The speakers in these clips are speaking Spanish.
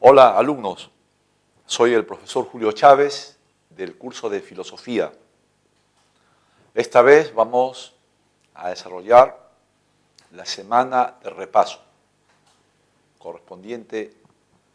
Hola alumnos, soy el profesor Julio Chávez del curso de Filosofía. Esta vez vamos a desarrollar la semana de repaso correspondiente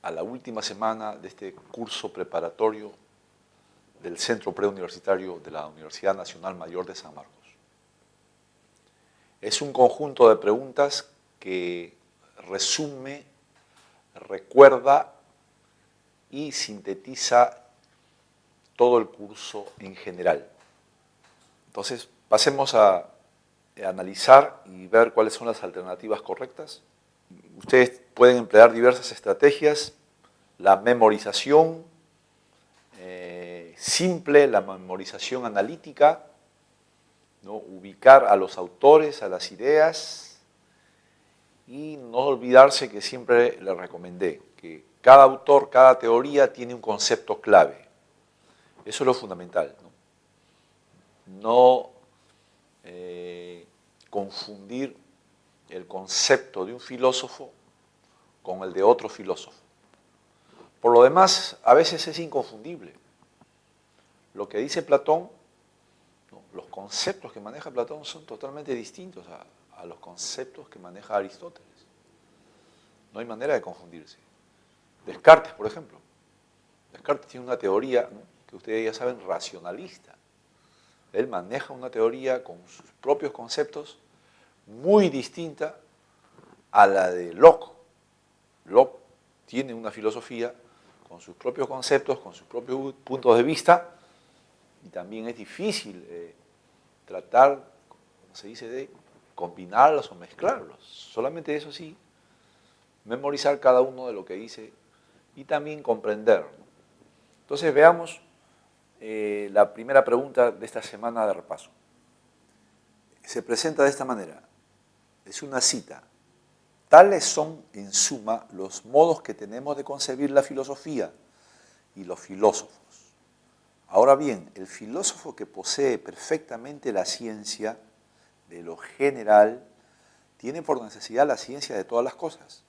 a la última semana de este curso preparatorio del Centro Preuniversitario de la Universidad Nacional Mayor de San Marcos. Es un conjunto de preguntas que resume, recuerda y sintetiza todo el curso en general. Entonces, pasemos a analizar y ver cuáles son las alternativas correctas. Ustedes pueden emplear diversas estrategias, la memorización simple, la memorización analítica, ¿no? Ubicar a los autores, a las ideas y no olvidarse que siempre les recomendé que cada autor, cada teoría tiene un concepto clave. Eso es lo fundamental, no confundir el concepto de un filósofo con el de otro filósofo. Por lo demás, a veces es inconfundible. Lo que dice Platón, los conceptos que maneja Platón son totalmente distintos a los conceptos que maneja Aristóteles. No hay manera de confundirse. Descartes, por ejemplo. Descartes tiene una teoría, ¿no?, que ustedes ya saben, racionalista. Él maneja una teoría con sus propios conceptos muy distinta a la de Locke. Locke tiene una filosofía con sus propios conceptos, con sus propios puntos de vista, y también es difícil tratar, como se dice, de combinarlos o mezclarlos. Solamente eso sí, memorizar cada uno de lo que dice y también comprender, ¿no? Entonces veamos la primera pregunta de esta semana de repaso. Se presenta de esta manera. Es una cita. Tales son, en suma, los modos que tenemos de concebir la filosofía y los filósofos. Ahora bien, el filósofo que posee perfectamente la ciencia de lo general tiene por necesidad la ciencia de todas las cosas,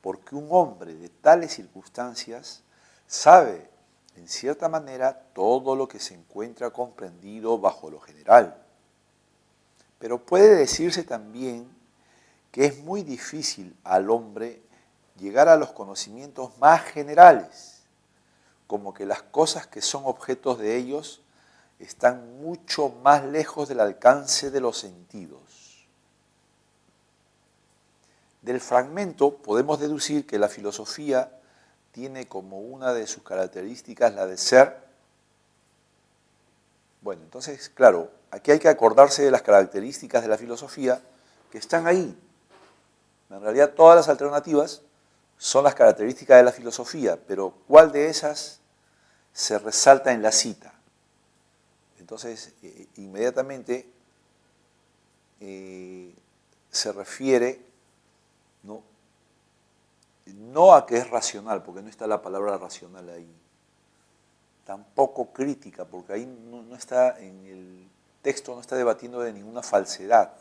porque un hombre de tales circunstancias sabe, en cierta manera, todo lo que se encuentra comprendido bajo lo general. Pero puede decirse también que es muy difícil al hombre llegar a los conocimientos más generales, como que las cosas que son objetos de ellos están mucho más lejos del alcance de los sentidos. Del fragmento podemos deducir que la filosofía tiene como una de sus características la de ser. Bueno, entonces, claro, aquí hay que acordarse de las características de la filosofía que están ahí. En realidad todas las alternativas son las características de la filosofía, pero ¿cuál de esas se resalta en la cita? Entonces, inmediatamente se refiere no a que es racional, porque no está la palabra racional ahí, tampoco crítica, porque ahí no está en el texto, no está debatiendo de ninguna falsedad.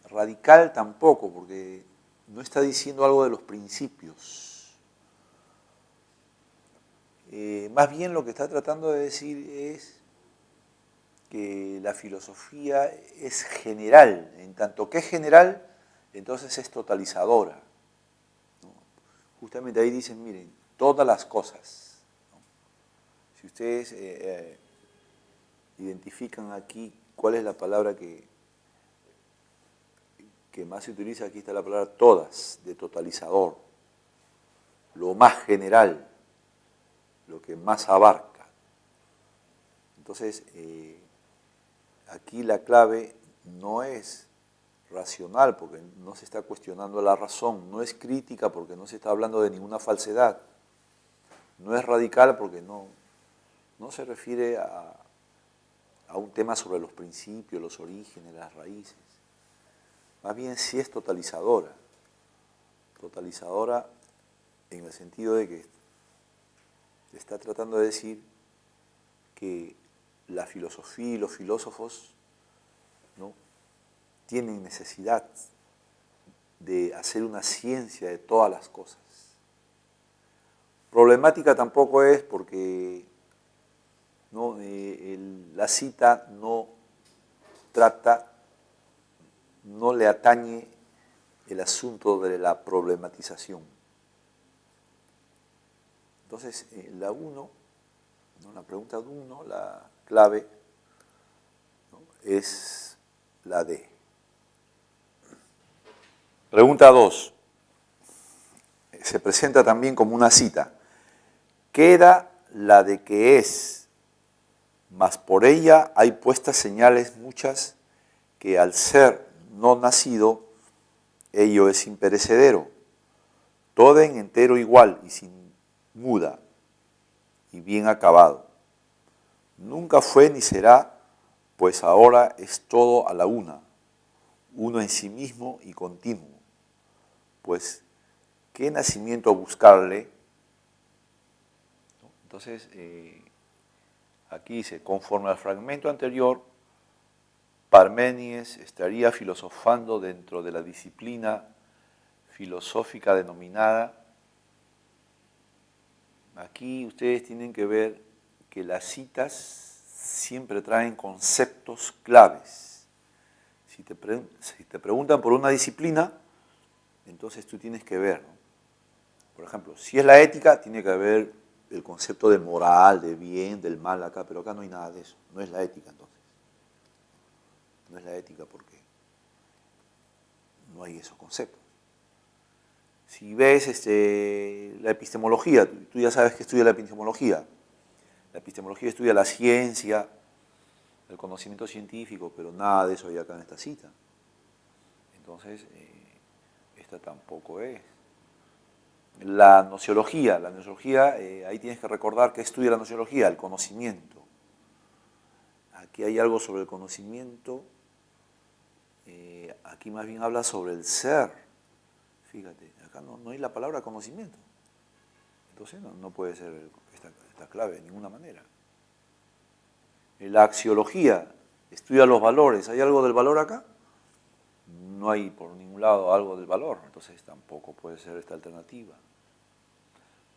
Radical tampoco, porque no está diciendo algo de los principios. Más bien lo que está tratando de decir es que la filosofía es general. En tanto que es general, entonces es totalizadora, ¿no? Justamente ahí dicen, miren, todas las cosas, ¿no? Si ustedes identifican aquí cuál es la palabra que más se utiliza, aquí está la palabra todas, de totalizador, lo más general, lo que más abarca. Entonces, aquí la clave no es racional, porque no se está cuestionando la razón, no es crítica, porque no se está hablando de ninguna falsedad, no es radical, porque no se refiere a un tema sobre los principios, los orígenes, las raíces. Más bien sí es totalizadora en el sentido de que está tratando de decir que la filosofía y los filósofos, ¿no?, tienen necesidad de hacer una ciencia de todas las cosas. Problemática tampoco es porque ¿no? La cita no trata, no le atañe el asunto de la problematización. Entonces, la 1, ¿no? La pregunta 1, la clave, ¿no? Es la D. Pregunta 2. Se presenta también como una cita. Queda la de que es, mas por ella hay puestas señales muchas que al ser no nacido, ello es imperecedero, todo en entero igual y sin muda y bien acabado. Nunca fue ni será, pues ahora es todo a la una, uno en sí mismo y continuo. Pues, ¿qué nacimiento buscarle? Entonces, aquí dice, conforme al fragmento anterior, Parménides estaría filosofando dentro de la disciplina filosófica denominada. Aquí ustedes tienen que ver que las citas siempre traen conceptos claves. Si te preguntan por una disciplina, entonces tú tienes que ver, ¿no? Por ejemplo, si es la ética, tiene que haber el concepto de moral, de bien, del mal acá, pero acá no hay nada de eso. No es la ética entonces. No es la ética porque no hay esos conceptos. Si ves la epistemología, tú ya sabes que estudia la epistemología. La epistemología estudia la ciencia, el conocimiento científico, pero nada de eso hay acá en esta cita. Entonces, esta tampoco es. La nociología, ahí tienes que recordar que estudia la nociología, el conocimiento. Aquí hay algo sobre el conocimiento, aquí más bien habla sobre el ser. Fíjate, acá no hay la palabra conocimiento. Entonces no puede ser esta clave de ninguna manera. La axiología estudia los valores. ¿Hay algo del valor acá? No hay por ningún lado algo del valor, entonces tampoco puede ser esta alternativa.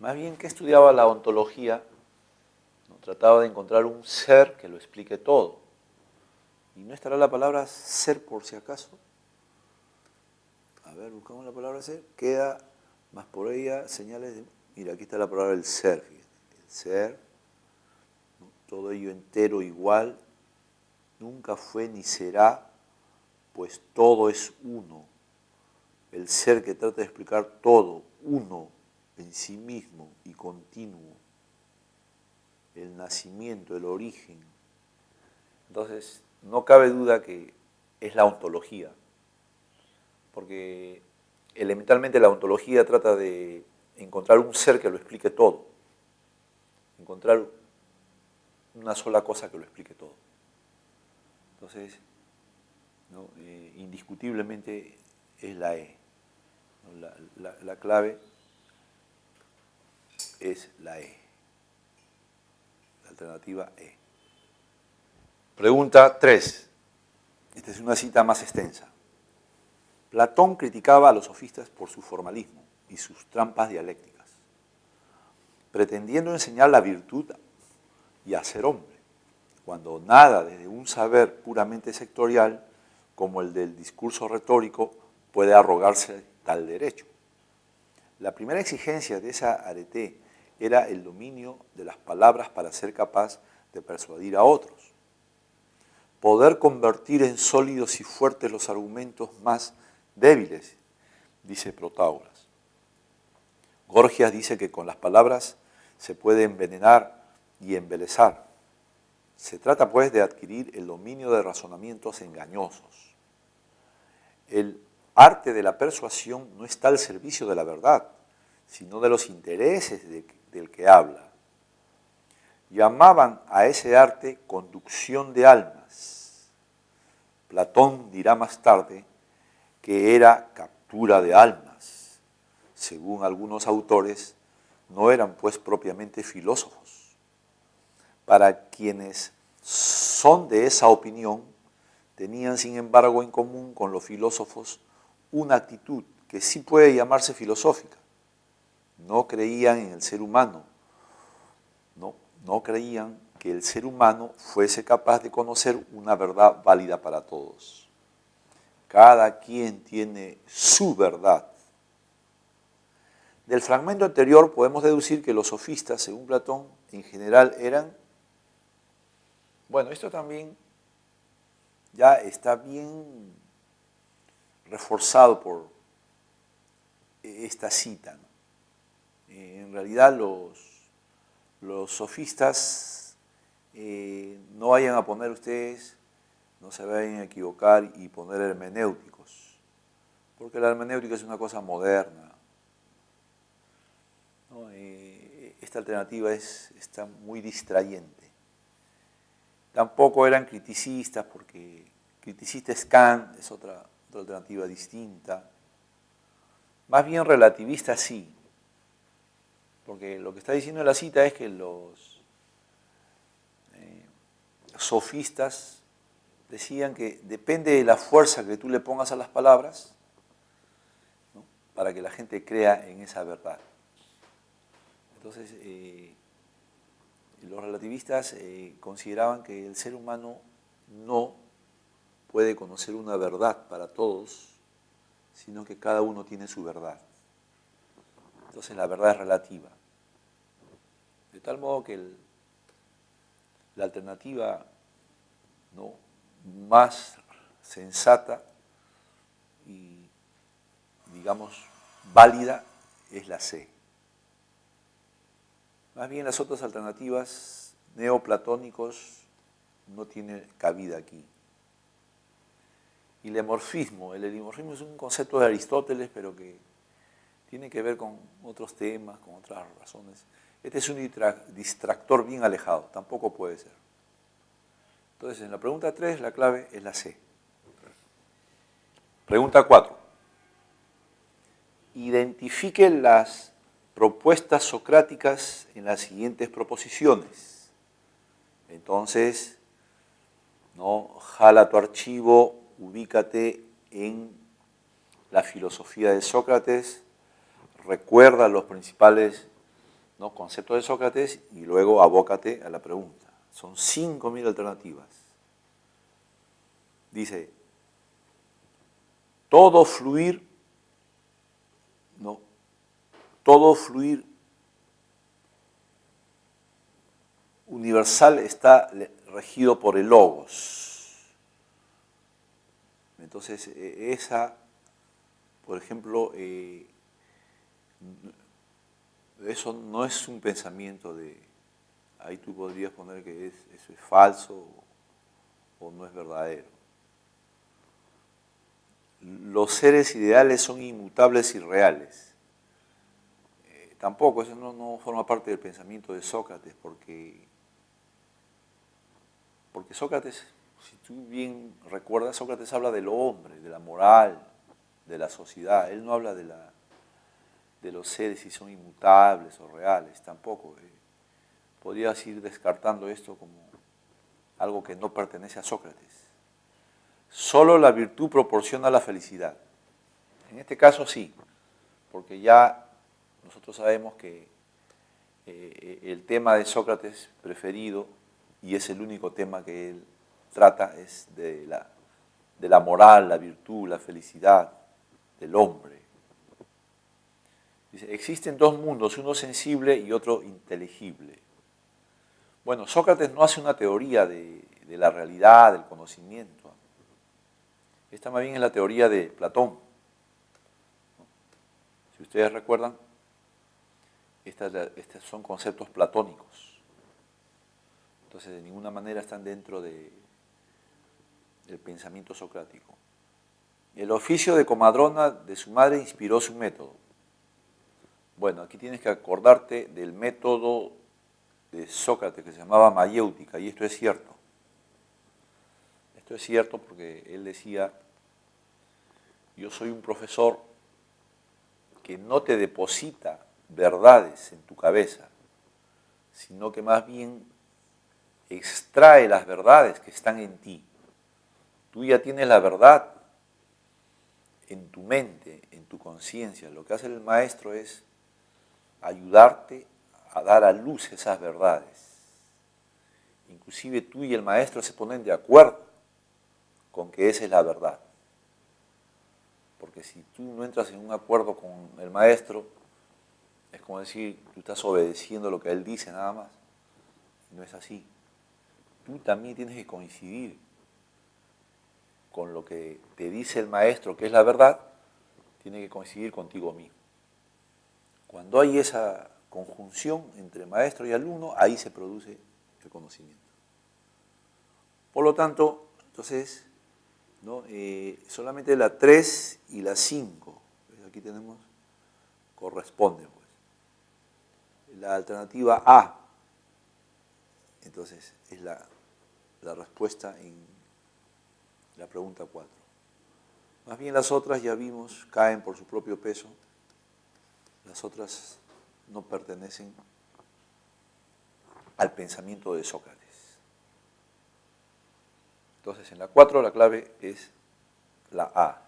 Más bien, ¿qué estudiaba la ontología? ¿No? Trataba de encontrar un ser que lo explique todo. ¿Y no estará la palabra ser por si acaso? A ver, buscamos la palabra ser. Queda más por ella señales de... Mira, aquí está la palabra el ser. Fíjate. El ser, ¿no? Todo ello entero igual, nunca fue ni será, pues todo es uno. El ser que trata de explicar todo, uno en sí mismo y continuo. El nacimiento, el origen. Entonces, no cabe duda que es la ontología, porque elementalmente la ontología trata de encontrar un ser que lo explique todo, encontrar una sola cosa que lo explique todo. Entonces, ¿no? Indiscutiblemente es la E. ¿No? La clave es la E. La alternativa E. Pregunta 3. Esta es una cita más extensa. Platón criticaba a los sofistas por su formalismo y sus trampas dialécticas, pretendiendo enseñar la virtud y hacer hombre, cuando nada desde un saber puramente sectorial como el del discurso retórico puede arrogarse tal derecho. La primera exigencia de esa arete era el dominio de las palabras para ser capaz de persuadir a otros, poder convertir en sólidos y fuertes los argumentos más débiles, dice Protágoras. Gorgias dice que con las palabras se puede envenenar y embelezar. Se trata pues de adquirir el dominio de razonamientos engañosos. El arte de la persuasión no está al servicio de la verdad, sino de los intereses del que habla. Llamaban a ese arte conducción de almas. Platón dirá más tarde que era captura de almas. Según algunos autores, no eran pues propiamente filósofos. Para quienes son de esa opinión, tenían sin embargo en común con los filósofos una actitud que sí puede llamarse filosófica, no creían en el ser humano, no creían que el ser humano fuese capaz de conocer una verdad válida para todos. Cada quien tiene su verdad. Del fragmento anterior podemos deducir que los sofistas, según Platón, en general eran, bueno, esto también ya está bien reforzado por esta cita, ¿no? En realidad los sofistas, no vayan a poner ustedes, no se vayan a equivocar y poner hermenéuticos, porque la hermenéutica es una cosa moderna, ¿no? Esta alternativa está muy distrayente. Tampoco eran criticistas, porque criticista es Kant, es otra alternativa distinta. Más bien relativista sí, porque lo que está diciendo la cita es que los sofistas decían que depende de la fuerza que tú le pongas a las palabras, ¿no?, para que la gente crea en esa verdad. Entonces, los relativistas consideraban que el ser humano no puede conocer una verdad para todos, sino que cada uno tiene su verdad. Entonces la verdad es relativa. De tal modo que la alternativa, ¿no?, más sensata y, digamos, válida es la C. Más bien las otras alternativas neoplatónicos no tienen cabida aquí. Y el hemorfismo es un concepto de Aristóteles, pero que tiene que ver con otros temas, con otras razones. Este es un distractor bien alejado, tampoco puede ser. Entonces, en la pregunta 3, la clave es la C. Pregunta 4. Identifique las propuestas socráticas en las siguientes proposiciones. Entonces, ¿no?, jala tu archivo, ubícate en la filosofía de Sócrates, recuerda los principales, ¿no?, conceptos de Sócrates y luego abócate a la pregunta. Son 5.000 alternativas. Dice, todo fluir universal está regido por el logos. Entonces, esa, por ejemplo, eso no es un pensamiento de, ahí tú podrías poner que eso es falso o no es verdadero. Los seres ideales son inmutables y reales. Tampoco, eso no forma parte del pensamiento de Sócrates, porque Sócrates, si tú bien recuerdas, Sócrates habla del hombre, de la moral, de la sociedad. Él no habla de los seres si son inmutables o reales, tampoco. Podrías ir descartando esto como algo que no pertenece a Sócrates. Solo la virtud proporciona la felicidad. En este caso sí, porque ya nosotros sabemos que el tema de Sócrates preferido, y es el único tema que él trata, es de la moral, la virtud, la felicidad del hombre. Dice, existen dos mundos, uno sensible y otro inteligible. Bueno, Sócrates no hace una teoría de la realidad, del conocimiento. Esta más bien es la teoría de Platón. Si ustedes recuerdan, estos son conceptos platónicos. Entonces, de ninguna manera están dentro del pensamiento socrático. El oficio de comadrona de su madre inspiró su método. Bueno, aquí tienes que acordarte del método de Sócrates que se llamaba mayéutica, y esto es cierto. Esto es cierto porque él decía, yo soy un profesor que no te deposita verdades en tu cabeza, sino que más bien extrae las verdades que están en ti. Tú ya tienes la verdad en tu mente, en tu conciencia. Lo que hace el maestro es ayudarte a dar a luz esas verdades. Inclusive tú y el maestro se ponen de acuerdo con que esa es la verdad. Porque si tú no entras en un acuerdo con el maestro, es como decir, tú estás obedeciendo lo que él dice nada más. Y no es así. Tú también tienes que coincidir con lo que te dice el maestro, que es la verdad, tiene que coincidir contigo mismo. Cuando hay esa conjunción entre maestro y alumno, ahí se produce el conocimiento. Por lo tanto, entonces, ¿no? Solamente la 3 y la 5, aquí tenemos, corresponden. Pues. La alternativa A, entonces, es la respuesta en la pregunta 4. Más bien las otras, ya vimos, caen por su propio peso. Las otras no pertenecen al pensamiento de Sócrates. Entonces, en la 4 la clave es la A.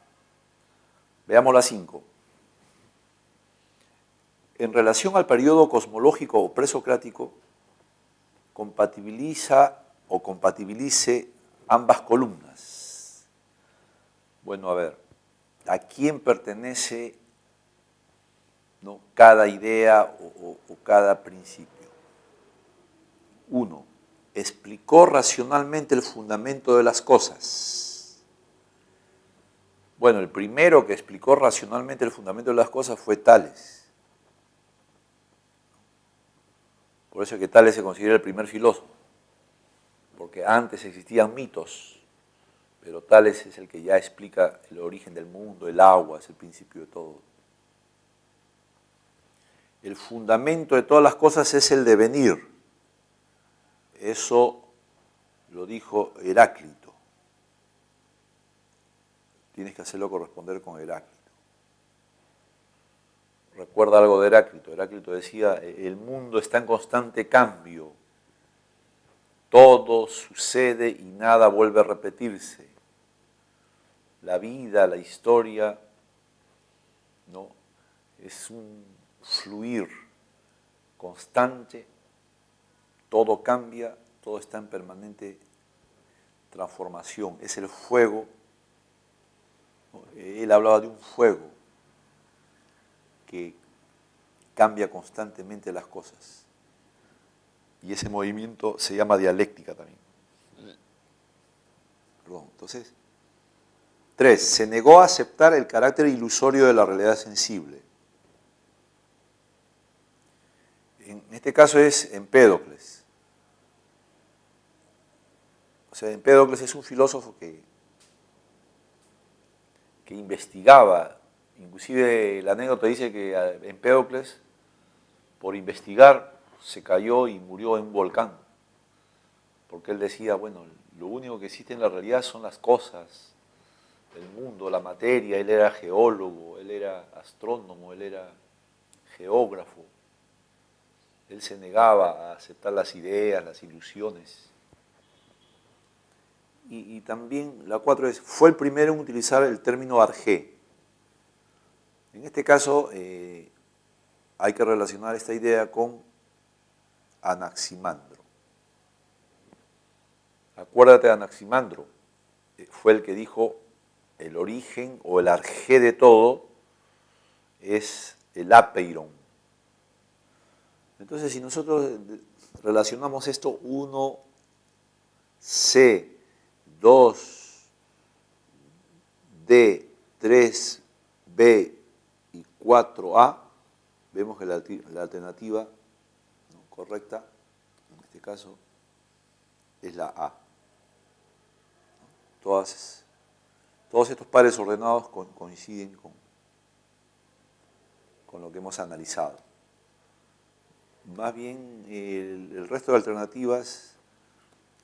Veamos la 5. En relación al periodo cosmológico o presocrático, compatibiliza o compatibilice ambas columnas. Bueno, a ver, ¿a quién pertenece, ¿no?, cada idea o cada principio? 1. Explicó racionalmente el fundamento de las cosas. Bueno, el primero que explicó racionalmente el fundamento de las cosas fue Tales. Por eso es que Tales se considera el primer filósofo, porque antes existían mitos, pero Tales es el que ya explica el origen del mundo, el agua es el principio de todo. El fundamento de todas las cosas es el devenir. Eso lo dijo Heráclito. Tienes que hacerlo corresponder con Heráclito. Recuerda algo de Heráclito. Heráclito decía, el mundo está en constante cambio. Todo sucede y nada vuelve a repetirse. La vida, la historia, ¿no?, es un fluir constante. Todo cambia, todo está en permanente transformación. Es el fuego. Él hablaba de un fuego que cambia constantemente las cosas. Y ese movimiento se llama dialéctica también. Perdón, entonces, 3. Se negó a aceptar el carácter ilusorio de la realidad sensible. En este caso es Empédocles. O sea, Empédocles es un filósofo que investigaba. Inclusive la anécdota dice que Empédocles, por investigar, se cayó y murió en un volcán. Porque él decía, bueno, lo único que existe en la realidad son las cosas, el mundo, la materia. Él era geólogo, él era astrónomo, él era geógrafo. Él se negaba a aceptar las ideas, las ilusiones. Y también la 4 es, fue el primero en utilizar el término arjé. En este caso hay que relacionar esta idea con Anaximandro. Acuérdate de Anaximandro, fue el que dijo el origen o el arjé de todo es el apeiron. Entonces, si nosotros relacionamos esto 1C, 2D, 3B y 4A, vemos que la alternativa, ¿no?, correcta, en este caso, es la A. Todos estos pares ordenados coinciden con lo que hemos analizado. Más bien, el resto de alternativas,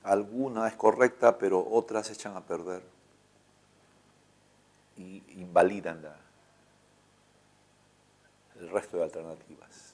alguna es correcta, pero otras echan a perder y invalidan el resto de alternativas.